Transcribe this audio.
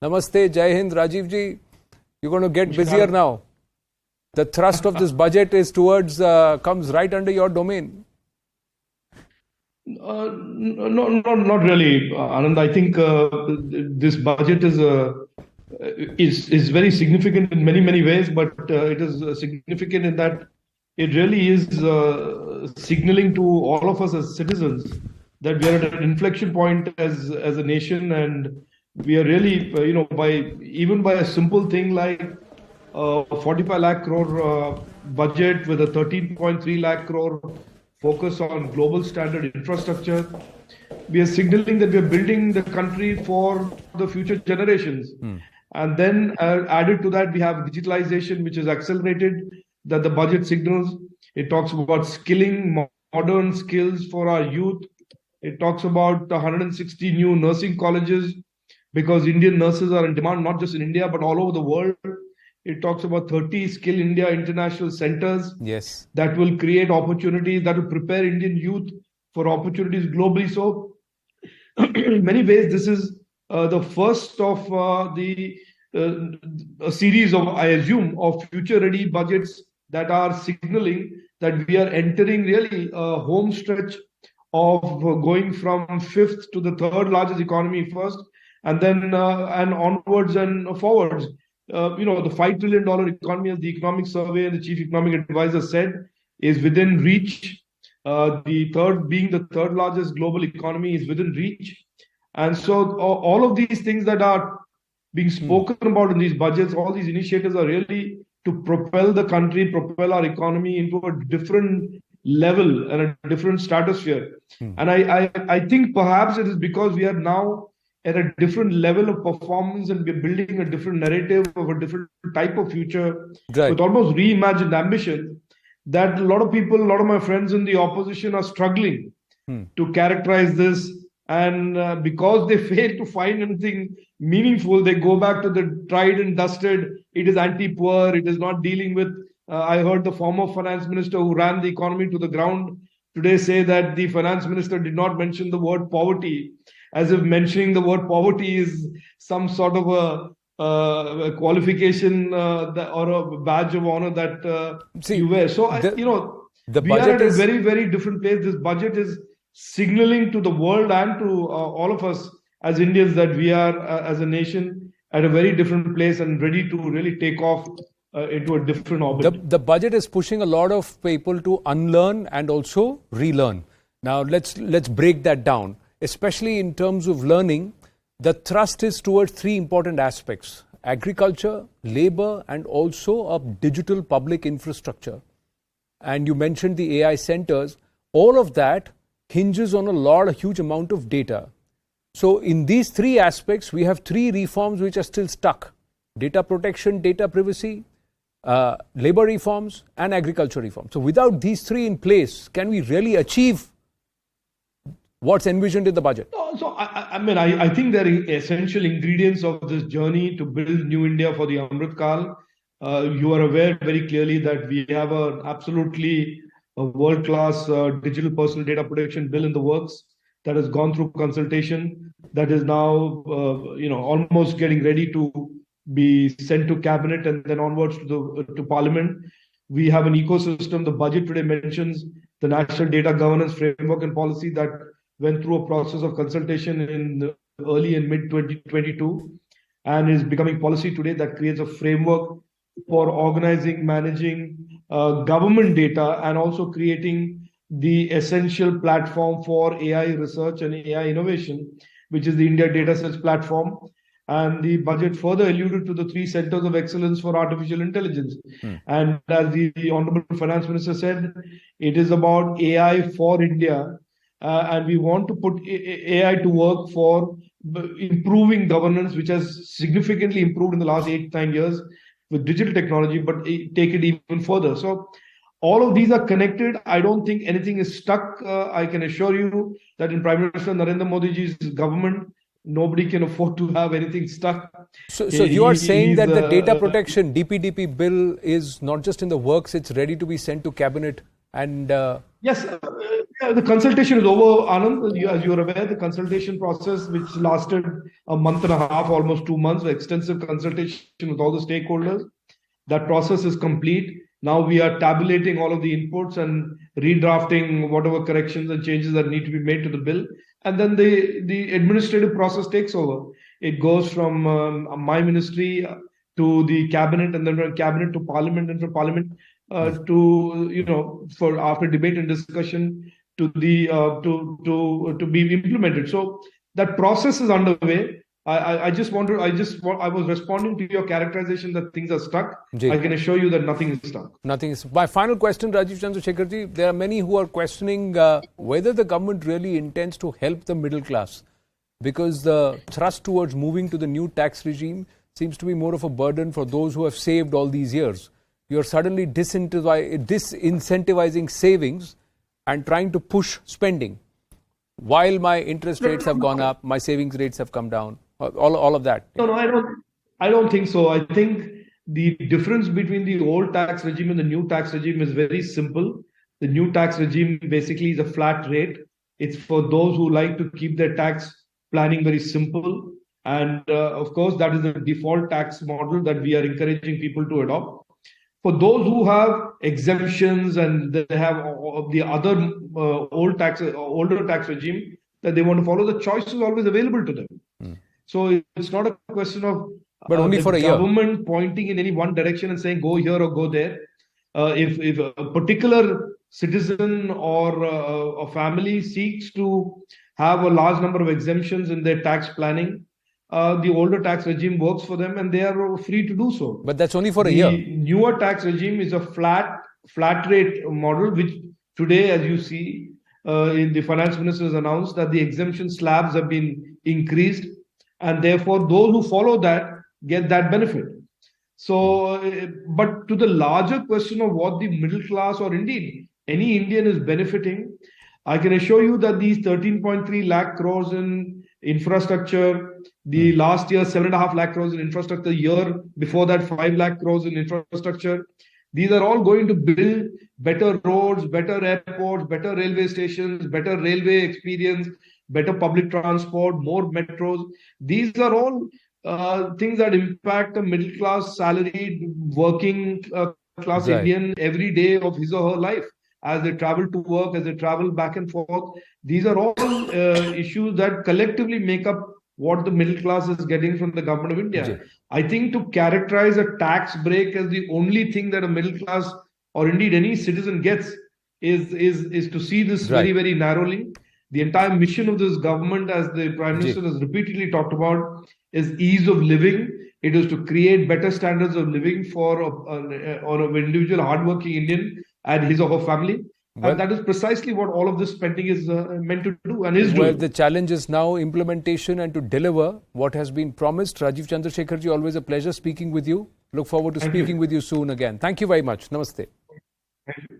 Namaste, Jai Hind, Rajeev ji. You're going to get busier now. The thrust of this budget is towards, comes right under your domain. No, not really, Anand. I think this budget is very significant in many ways, but it is significant in that it really is signaling to all of us as citizens that we are at an inflection point as a nation, and we are really, by a simple thing like 45 lakh crore budget with a 13.3 lakh crore focus on global standard infrastructure, we are signaling that we are building the country for the future generations. And then added to that, we have digitalization, which is accelerated, that the budget signals. It talks about skilling, modern skills for our youth. It talks about 160 new nursing colleges, because Indian nurses are in demand, not just in India, but all over the world. It talks about 30 Skill India international centers that will create opportunities, that will prepare Indian youth for opportunities globally. So, in many ways, this is the first of a series of, I assume, of future-ready budgets that are signaling that we are entering really a home stretch of going from fifth to the third largest economy first, and then and onwards and forwards. The $5 trillion economy, as the economic survey and the chief economic advisor said, is within reach. The third largest global economy is within reach. And so all of these things that are being spoken about in these budgets, all these initiatives are really to propel the country, propel our economy into a different level and a different stratosphere. And I think perhaps it is because we are now at a different level of performance, and we're building a different narrative of a different type of future with almost reimagined ambition, that a lot of people, a lot of my friends in the opposition are struggling to characterize this. And because they fail to find anything meaningful, they go back to the tried and dusted. It is anti-poor. It is not dealing with. I heard the former finance minister who ran the economy to the ground today say that the finance minister did not mention the word poverty, as if mentioning the word poverty is some sort of a qualification or a badge of honor that you wear. So, we are at a very, very different place. This budget is signaling to the world and to all of us as Indians that we are, as a nation, at a very different place and ready to really take off into a different orbit. The budget is pushing a lot of people to unlearn and also relearn. Now, let's break that down. Especially in terms of learning, the thrust is towards three important aspects: agriculture, labor, and also a digital public infrastructure. And you mentioned the AI centers. All of that hinges on a huge amount of data. So in these three aspects, we have three reforms which are still stuck: data protection, data privacy, labor reforms, and agriculture reforms. So without these three in place, can we really achieve what's envisioned in the budget? So, I think there are essential ingredients of this journey to build New India for the Amrit Kal. You are aware very clearly that we have absolutely a world-class digital personal data protection bill in the works that has gone through consultation, that is now, almost getting ready to be sent to cabinet and then onwards to parliament. We have an ecosystem. The budget today mentions the National Data Governance Framework and Policy that went through a process of consultation in the early and mid 2022 and is becoming policy today, that creates a framework for organizing, managing government data, and also creating the essential platform for AI research and AI innovation, which is the India Data Sets Platform. And the budget further alluded to the 3 centers of excellence for artificial intelligence. And as the Honorable Finance Minister said, it is about AI for India. And we want to put AI to work for improving governance, which has significantly improved in the last 8-9 years with digital technology, but take it even further. So all of these are connected. I don't think anything is stuck. I can assure you that in Prime Minister Narendra Modi ji's government, nobody can afford to have anything stuck. So you are saying that the data protection DPDP bill is not just in the works, it's ready to be sent to cabinet And Yes, the consultation is over, Anand. As you are aware, the consultation process, which lasted a month and a half, almost 2 months, extensive consultation with all the stakeholders, that process is complete. Now we are tabulating all of the inputs and redrafting whatever corrections and changes that need to be made to the bill. And then the administrative process takes over. It goes from my ministry to the cabinet, and then from cabinet to parliament, and from parliament for after debate and discussion to the to be implemented. So that process is underway. I was responding to your characterization that things are stuck. Ji. I can assure you that nothing is stuck. Nothing is. My final question, Rajeev Chandrasekhar ji, there are many who are questioning whether the government really intends to help the middle class, because the thrust towards moving to the new tax regime seems to be more of a burden for those who have saved all these years. You're suddenly disincentivizing savings and trying to push spending. While my interest rates have gone up, my savings rates have come down. All of that. No, I don't think so. I think the difference between the old tax regime and the new tax regime is very simple. The new tax regime basically is a flat rate. It's for those who like to keep their tax planning very simple. And of course, that is the default tax model that we are encouraging people to adopt. For those who have exemptions and they have the other older tax regime that they want to follow, the choice is always available to them. So it's not a question of but only for a year. Government pointing in any one direction and saying go here or go there. If a particular citizen or a family seeks to have a large number of exemptions in their tax planning, the older tax regime works for them and they are free to do so. But that's only for a year. The newer tax regime is a flat rate model, which today, as you see, in the finance minister has announced that the exemption slabs have been increased, and therefore those who follow that get that benefit. So, but to the larger question of what the middle class or indeed any Indian is benefiting, I can assure you that these 13.3 lakh crores in infrastructure, the last year 7.5 lakh crores in infrastructure, year before that 5 lakh crores in infrastructure, these are all going to build better roads, better airports, better railway stations, better railway experience, better public transport, more metros. These are all things that impact a middle class, salaried, working class Indian every day of his or her life. As they travel to work, as they travel back and forth. These are all issues that collectively make up what the middle class is getting from the government of India. I think to characterize a tax break as the only thing that a middle class or indeed any citizen gets is to see this very, very narrowly. The entire mission of this government, as the Prime Minister has repeatedly talked about, is ease of living. It is to create better standards of living for an individual hardworking Indian and his or her family. Well, and that is precisely what all of this spending is meant to do and is doing. Well, the challenge is now implementation and to deliver what has been promised. Rajeev Chandrasekhar ji, always a pleasure speaking with you. Look forward to speaking with you soon again. Thank you very much. Namaste. Thank you.